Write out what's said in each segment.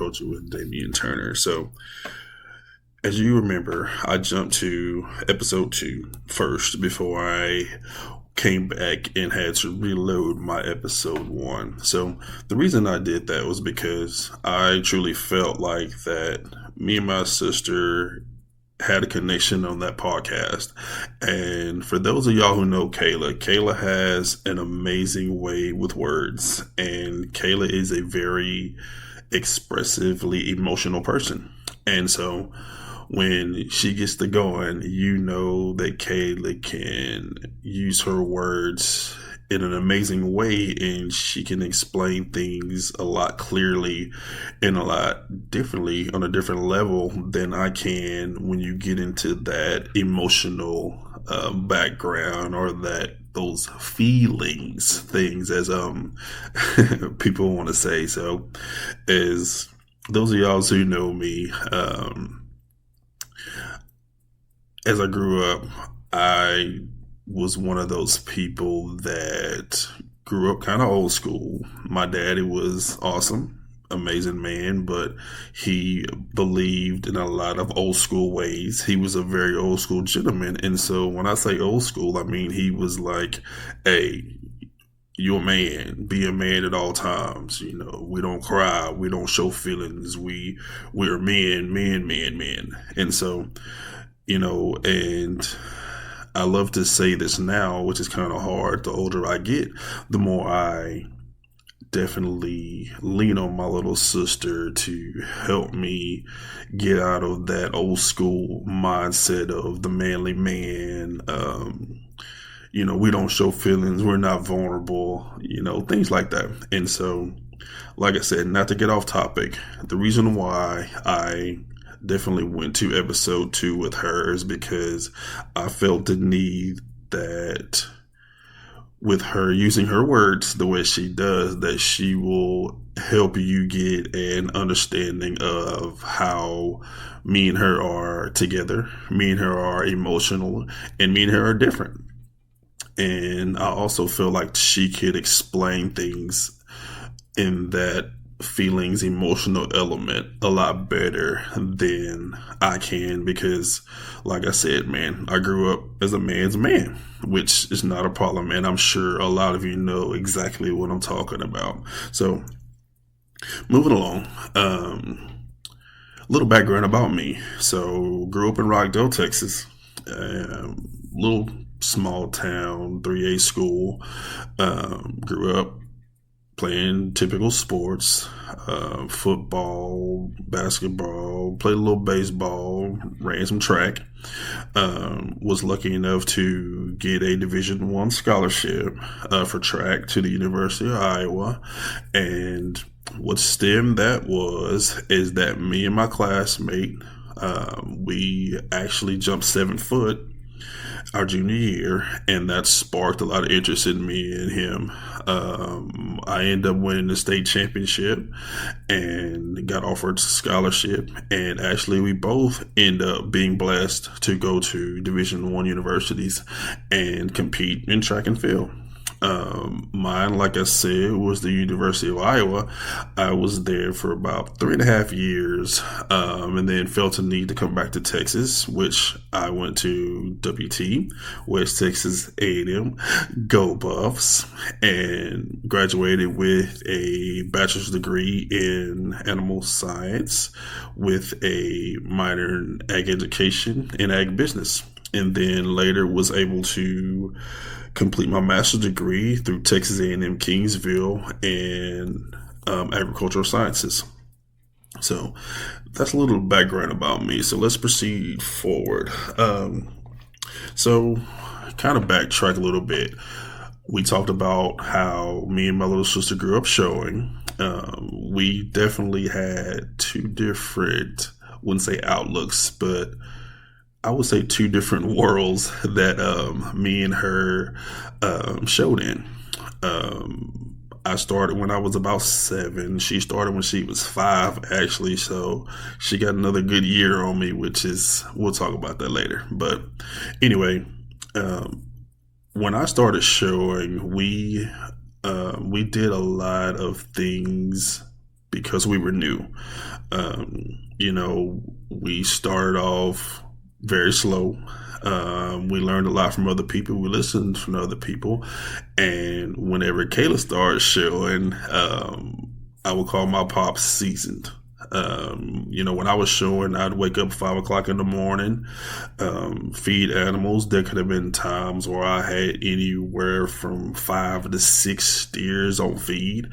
Agriculture with Damian Turner. So, as you remember, I jumped to episode 2 first before I came back and had to reload my episode 1. So, the reason I did that was because I truly felt like that me and my sister had a connection on that podcast. And for those of y'all who know Kayla has an amazing way with words. And Kayla is a very expressively emotional person. And so when she gets to going, you know that Kayla can use her words in an amazing way, and she can explain things a lot clearly and a lot differently on a different level than I can when you get into that emotional background or that those feelings things as people want to say. So as those of y'all who know me, as I grew up, I was one of those people that grew up kind of old school. My daddy was awesome, amazing man, but he believed in a lot of old school ways. He was a very old school gentleman. And so when I say old school, I mean he was like, hey, you're a man, be a man at all times. You know, we don't cry, we don't show feelings, we're men. And so, and I love to say this now, which is kind of hard. The older I get, the more I definitely lean on my little sister to help me get out of that old school mindset of the manly man. We don't show feelings, we're not vulnerable, things like that. And so, like I said, not to get off topic, the reason why I definitely went to episode 2 with her is because I felt the need that with her using her words the way she does, that she will help you get an understanding of how me and her are together, me and her are emotional, and me and her are different. And I also feel like she could explain things in that feelings emotional element a lot better than I can, because like I said, man, I grew up as a man's man, which is not a problem, and I'm sure a lot of you know exactly what I'm talking about. So moving along, a little background about me. So grew up in Rockdale, Texas, little small town 3A school. Grew up playing typical sports, football, basketball, played a little baseball, ran some track. Was lucky enough to get a Division I scholarship for track to the University of Iowa. And what stemmed that is that me and my classmate, we actually jumped 7 foot our junior year, and that sparked a lot of interest in me and him. I ended up winning the state championship and got offered a scholarship, and actually we both end up being blessed to go to Division I universities and compete in track and field. Mine, like I said, was the University of Iowa. I was there for about 3.5 years, and then felt a need to come back to Texas, which I went to WT, West Texas A&M, Go Buffs, and graduated with a bachelor's degree in animal science with a minor in ag education and ag business. And then later was able to complete my master's degree through Texas A&M Kingsville in agricultural sciences. So that's a little background about me. So let's proceed forward. So kind of backtrack a little bit. We talked about how me and my little sister grew up showing. We definitely had two different, wouldn't say outlooks, but I would say two different worlds that me and her showed in. I started when I was about 7. She started when she was 5, actually. So she got another good year on me, which is, we'll talk about that later. But anyway, when I started showing, we did a lot of things because we were new. You know, we started off very slow. We learned a lot from other people. We listened from other people. And whenever Kayla started showing, I would call my pops seasoned. You know, when I was showing, I'd wake up 5 o'clock in the morning, feed animals. There could have been times where I had anywhere from 5 to 6 steers on feed.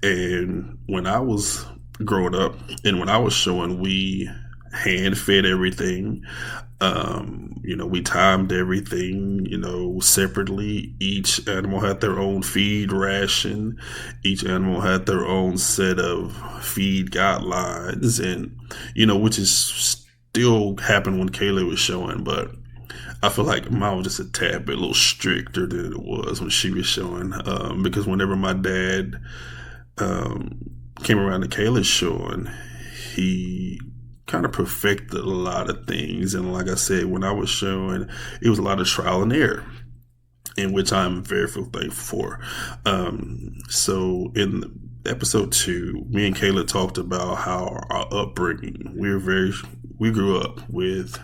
And when I was growing up and when I was showing, we hand fed everything. You know, we timed everything, you know, separately. Each animal had their own feed ration. Each animal had their own set of feed guidelines, and, you know, which is still happened when Kayla was showing, but I feel like mine was just a tad bit a little stricter than it was when she was showing. Because whenever my dad um, came around to Kayla's showing, he kind of perfected a lot of things. And like I said, when I was showing, it was a lot of trial and error, in which I'm very thankful for. So in episode 2, me and Kayla talked about how our upbringing, we grew up with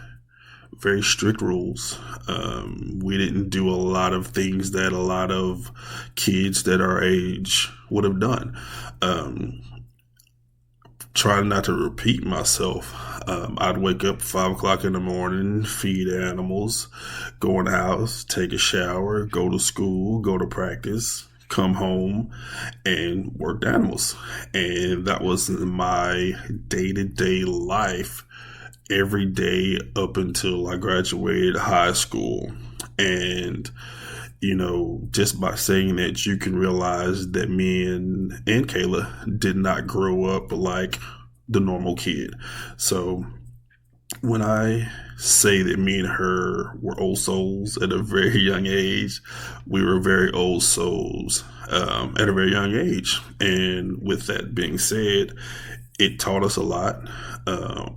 very strict rules. We didn't do a lot of things that a lot of kids that our age would have done. Trying not to repeat myself. I'd wake up 5 o'clock in the morning, feed animals, go in the house, take a shower, go to school, go to practice, come home, and work the animals. And that was my day to day life every day up until I graduated high school. And, you know, just by saying that, you can realize that me and Kayla did not grow up like the normal kid. So when I say that me and her were old souls at a very young age, we were very old souls at a very young age. And with that being said, it taught us a lot: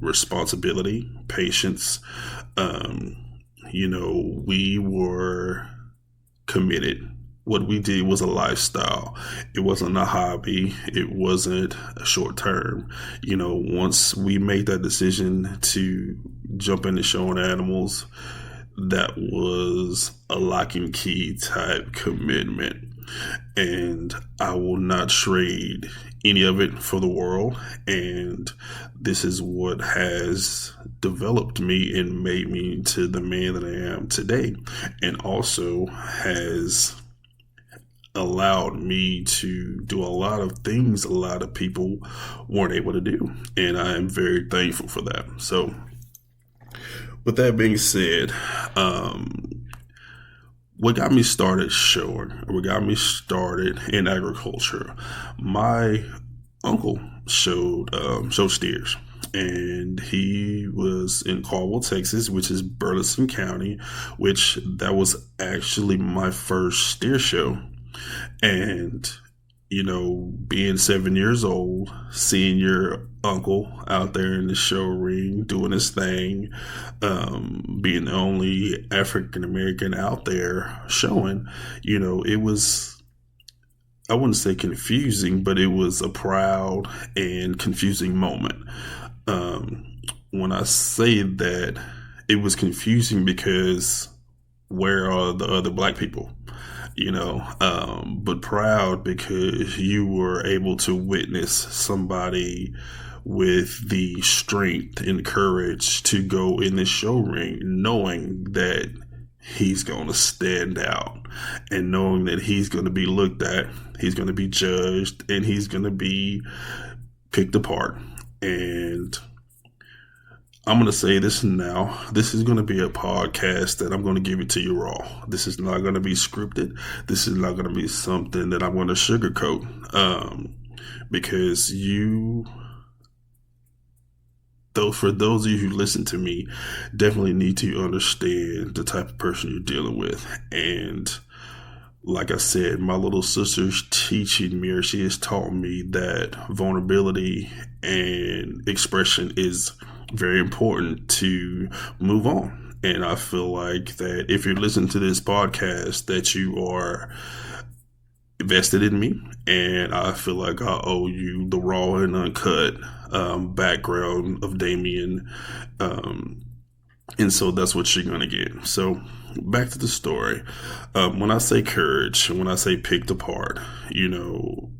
responsibility, patience. Um, you know, we were committed. What we did was a lifestyle. It wasn't a hobby. It wasn't a short term. You know, once we made that decision to jump into showing animals, that was a lock and key type commitment. And I will not trade any of it for the world. And this is what has developed me and made me to the man that I am today, and also has allowed me to do a lot of things a lot of people weren't able to do. And I am very thankful for that. So, with that being said, what got me started showing, what got me started in agriculture, my uncle showed steers, and he was in Caldwell, Texas, which is Burleson County, which that was actually my first steer show. And, you know, being 7 years old, seeing your uncle out there in the show ring doing his thing, being the only African American out there showing, you know, it was, I wouldn't say confusing, but it was a proud and confusing moment. When I say that, it was confusing because where are the other black people? You know, but proud because you were able to witness somebody with the strength and courage to go in the show ring, knowing that he's going to stand out, and knowing that he's going to be looked at, he's going to be judged, and he's going to be picked apart. And I'm going to say this now. This is going to be a podcast that I'm going to give it to you raw. This is not going to be scripted. This is not going to be something that I'm going to sugarcoat. Because for those of you who listen to me, definitely need to understand the type of person you're dealing with. And like I said, my little sister's teaching me, or she has taught me, that vulnerability and expression is very important to move on. And I feel like that if you're listening to this podcast, that you are invested in me, and I feel like I owe you the raw and uncut background of Damien. Um, and so that's what you're going to get. So back to the story. When I say courage, when I say picked apart, you know,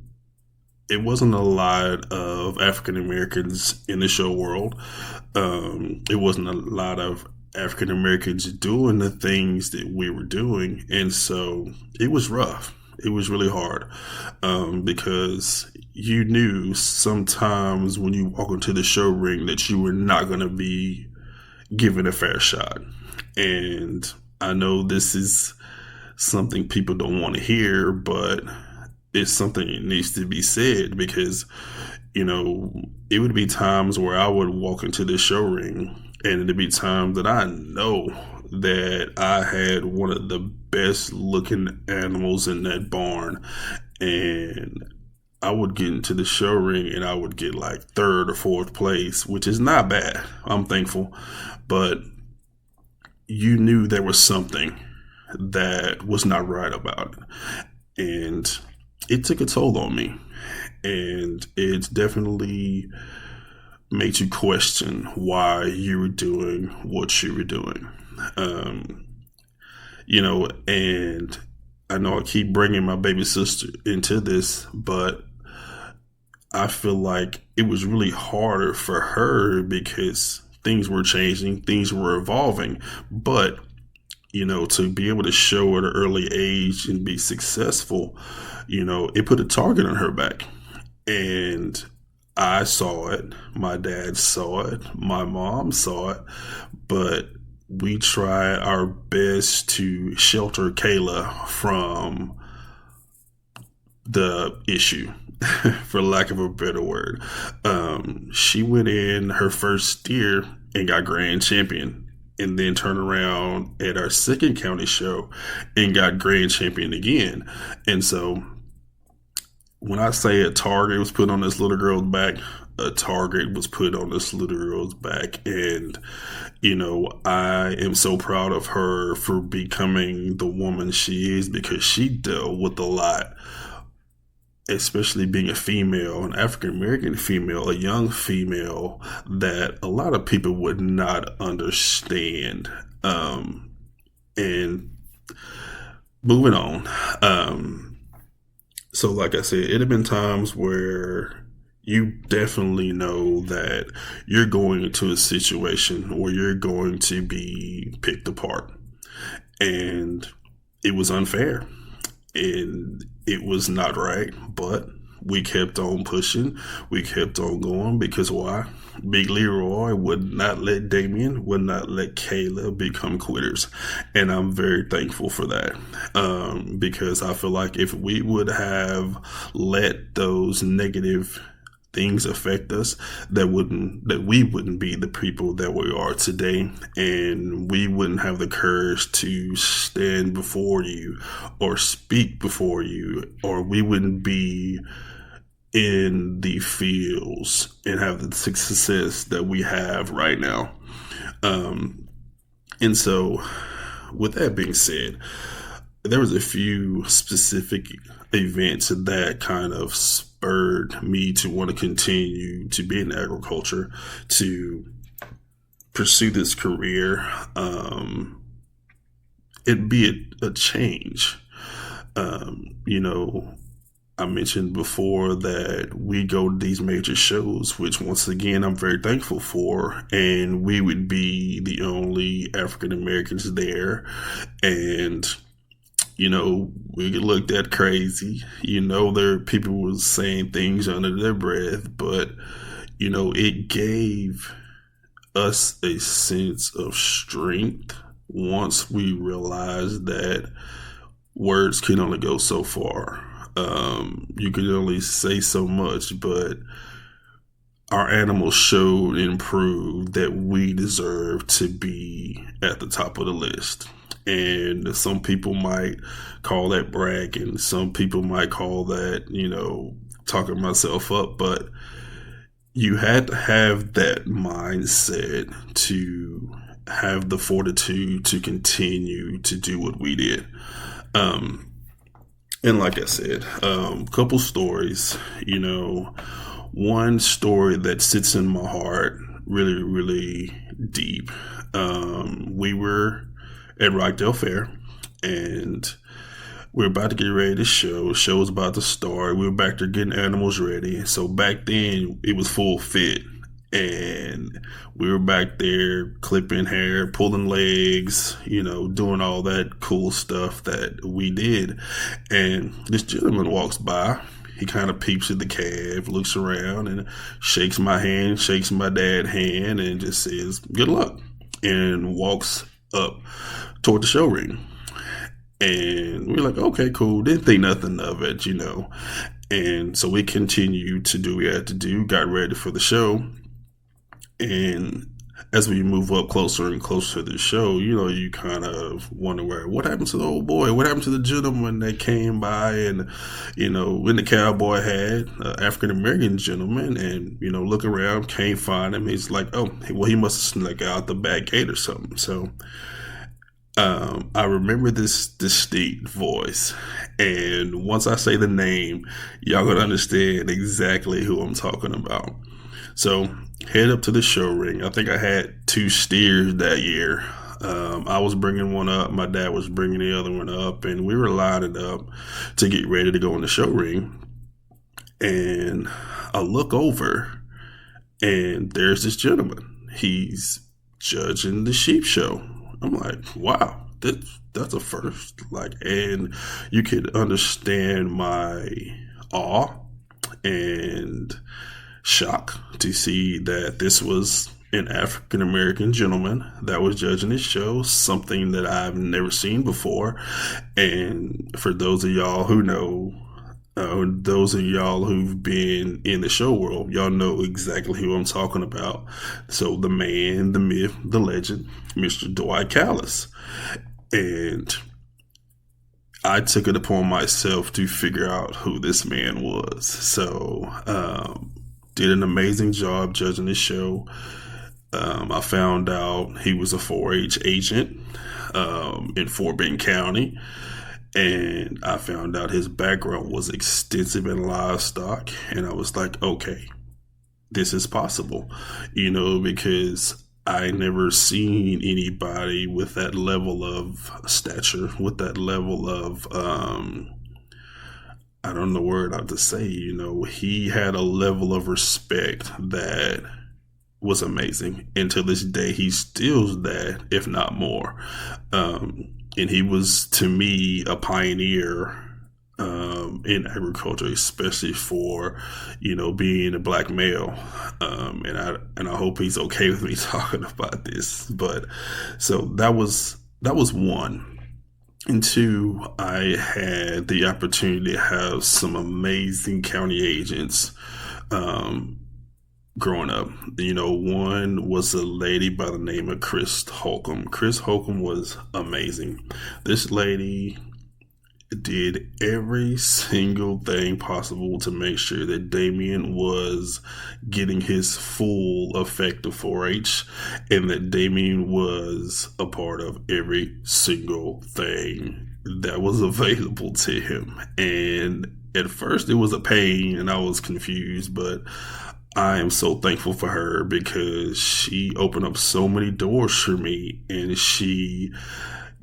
it wasn't a lot of African Americans in the show world. It wasn't a lot of African Americans doing the things that we were doing. And so it was rough. It was really hard because you knew sometimes when you walk into the show ring that you were not going to be given a fair shot. And I know this is something people don't want to hear, but it's something that needs to be said because, you know, it would be times where I would walk into the show ring and it'd be times that I know that I had one of the best looking animals in that barn. And I would get into the show ring and I would get like third or fourth place, which is not bad. I'm thankful. But you knew there was something that was not right about it. And it took a toll on me. And it's definitely made you question why you were doing what you were doing. Um, you know, and I know I keep bringing my baby sister into this, but I feel like it was really harder for her because things were changing, things were evolving. But, you know, to be able to show at an early age and be successful, you know, it put a target on her back. And I saw it, my dad saw it, my mom saw it, but we tried our best to shelter Kayla from the issue, for lack of a better word. She went in her first steer and got grand champion, and then turned around at our second county show and got grand champion again. And so when I say a target was put on this little girl's back, a target was put on this little girl's back. And, you know, I am so proud of her for becoming the woman she is because she dealt with a lot, especially being a female, an African American female, a young female that a lot of people would not understand. And moving on. So, like I said, it have been times where you definitely know that you're going into a situation where you're going to be picked apart. And it was unfair. And it was not right, but we kept on pushing. We kept on going because why? Big Leroy would not let Damien, would not let Kayla become quitters. And I'm very thankful for that. Because I feel like if we would have let those negative things affect us, that we wouldn't be the people that we are today, and we wouldn't have the courage to stand before you or speak before you, or we wouldn't be in the fields and have the success that we have right now. And so with that being said, there was a few specific events that kind of spurred me to want to continue to be in agriculture, to pursue this career, and be a change. You know, I mentioned before that we go to these major shows, which once again I'm very thankful for, and we would be the only African Americans there. And you know, we get looked at crazy. You know, there people was saying things under their breath, but you know, it gave us a sense of strength once we realized that words can only go so far. You can only say so much, but our animals showed and proved that we deserve to be at the top of the list. And some people might call that bragging. Some people might call that, you know, talking myself up. But you had to have that mindset to have the fortitude to continue to do what we did. And like I said, couple stories, you know, one story that sits in my heart really, really deep. We were at Rockdale Fair, and we were about to get ready to show. Show was about to start. We were back there getting animals ready. So back then, it was full fit. And we were back there clipping hair, pulling legs, you know, doing all that cool stuff that we did. And this gentleman walks by. He kind of peeps at the calf, looks around, and shakes my hand, shakes my dad's hand, and just says, "Good luck," and walks up toward the show ring. And we're like, okay, cool. Didn't think nothing of it, you know. And so we continued to do what we had to do, got ready for the show. And as we move up closer and closer to the show, you know, you kind of wonder what happened to the old boy? What happened to the gentleman that came by and, you know, in the cowboy hat, African American gentleman, and, you know, look around, can't find him. He's like, oh, well, he must have snuck out the back gate or something. So I remember this distinct voice, and once I say the name, y'all gonna understand exactly who I'm talking about. So, head up to the show ring. I think I had two steers that year. I was bringing one up, my dad was bringing the other one up, and we were lining up to get ready to go in the show ring. And I look over, and there's this gentleman. He's judging the sheep show. I'm like, wow, that's a first. Like, and you could understand my awe and shock to see that this was an African American gentleman that was judging this show, something that I've never seen before. And for those of y'all who know, those of y'all who've been in the show world, y'all know exactly who I'm talking about. So the man, the myth, the legend, Mr. Dwight Callis. And I took it upon myself to figure out who this man was. So, did an amazing job judging the show. I found out he was a 4-H agent in Fort Bend County. And I found out his background was extensive in livestock. And I was like, okay, this is possible, you know, because I never seen anybody with that level of stature, with that level of, I don't know the word how to say, you know, he had a level of respect that was amazing. And to this day, he stills that, if not more. And he was, to me, a pioneer in agriculture, especially for, you know, being a black male. And I hope he's okay with me talking about this. But so that was one. And two, I had the opportunity to have some amazing county agents growing up. You know, one was a lady by the name of Chris Holcomb. Chris Holcomb was amazing. This lady did every single thing possible to make sure that Damien was getting his full effect of 4-H and that Damien was a part of every single thing that was available to him. And at first it was a pain and I was confused, but I am so thankful for her because she opened up so many doors for me and she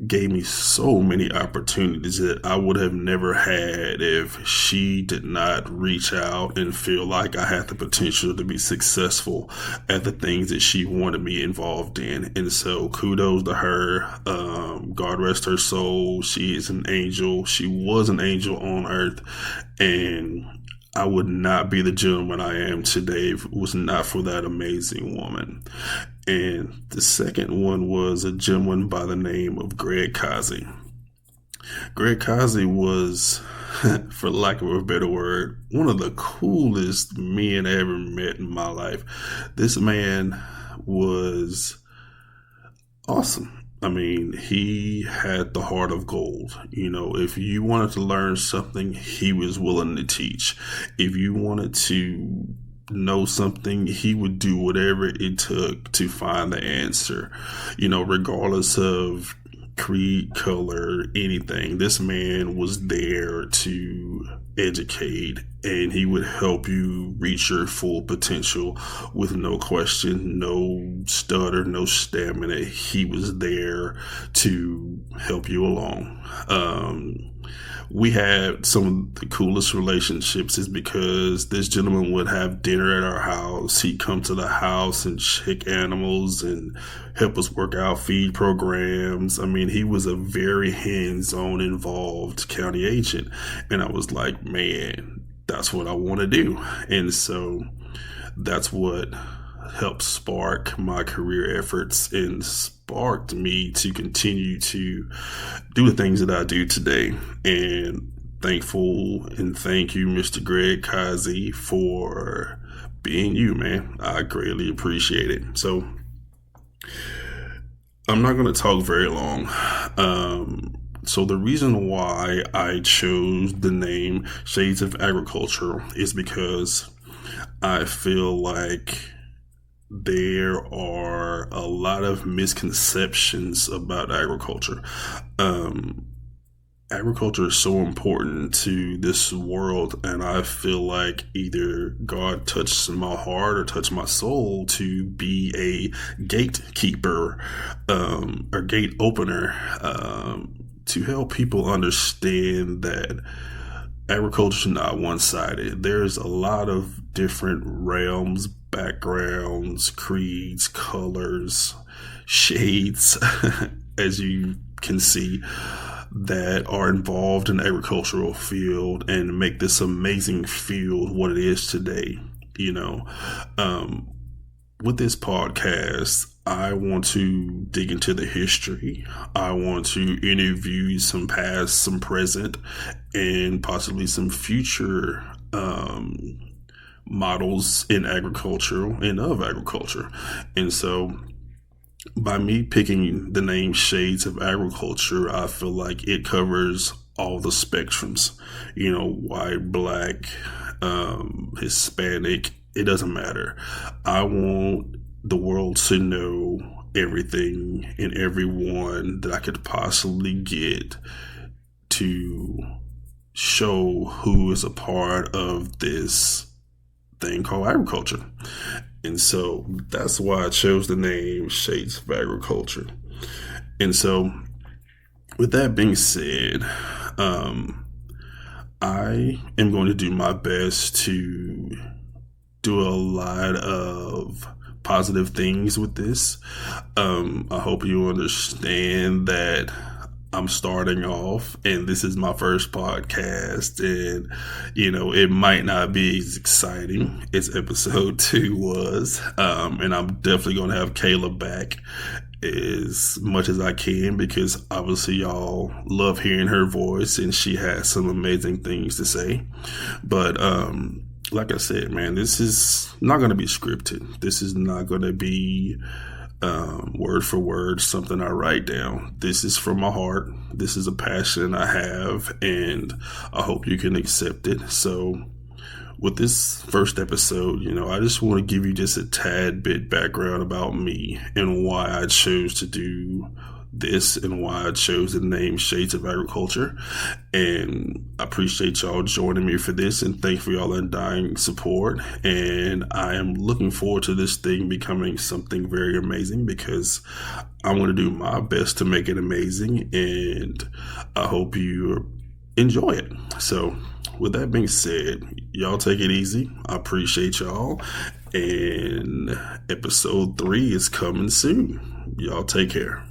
gave me so many opportunities that I would have never had if she did not reach out and feel like I had the potential to be successful at the things that she wanted me involved in. And so kudos to her. God rest her soul. She is an angel. She was an angel on earth. And I would not be the gentleman I am today if it was not for that amazing woman. And the second one was a gentleman by the name of Greg Kazi. Greg Kazi was, for lack of a better word, one of the coolest men I ever met in my life. This man was awesome. I mean, he had the heart of gold. You know, if you wanted to learn something, he was willing to teach. If you wanted to know something, he would do whatever it took to find the answer, you know, regardless of creed, color, anything. This man was there to educate, and he would help you reach your full potential with no question, no stutter, no stamina. He was there to help you along. We had some of the coolest relationships is because this gentleman would have dinner at our house. He'd come to the house and check animals and help us work out feed programs. I mean, he was a very hands-on involved county agent. And I was like, man, that's what I want to do. And so that's what helped spark my career efforts and sparked me to continue to do the things that I do today. And thankful and thank you, Mr. Greg Kazi, for being you, man. I greatly appreciate it. So I'm not going to talk very long. So the reason why I chose the name Shades of Agriculture is because I feel like there are a lot of misconceptions about agriculture. Agriculture is so important to this world, and I feel like either God touched my heart or touched my soul to be a gatekeeper or gate opener to help people understand that agriculture is not one-sided. There's a lot of different realms, backgrounds, creeds, colors, shades, as you can see, that are involved in the agricultural field and make this amazing field what it is today. You know, with this podcast, I want to dig into the history. I want to interview some past, some present, and possibly some future models in agriculture and of agriculture. And so by me picking the name Shades of Agriculture, I feel like it covers all the spectrums, you know, white, black, Hispanic, it doesn't matter. I want the world to know everything and everyone that I could possibly get to show who is a part of this thing called agriculture. And so that's why I chose the name Shades of Agriculture. And so with that being said, I am going to do my best to do a lot of positive things with this. I hope you understand that I'm starting off and this is my first podcast, and you know, it might not be as exciting as episode 2 was. And I'm definitely going to have Kayla back as much as I can, because obviously y'all love hearing her voice and she has some amazing things to say. But like I said, man, this is not going to be scripted. This is not going to be word for word something I write down. This is from my heart. This is a passion I have, and I hope you can accept it. So with this first episode, you know, I just want to give you just a tad bit background about me and why I chose to do this and why I chose the name Shades of Agriculture. And I appreciate y'all joining me for this, and thank you for y'all undying support. And I am looking forward to this thing becoming something very amazing, because I want to do my best to make it amazing, and I hope you enjoy it. So with that being said, y'all take it easy. I appreciate y'all, and episode 3 is coming soon. Y'all take care.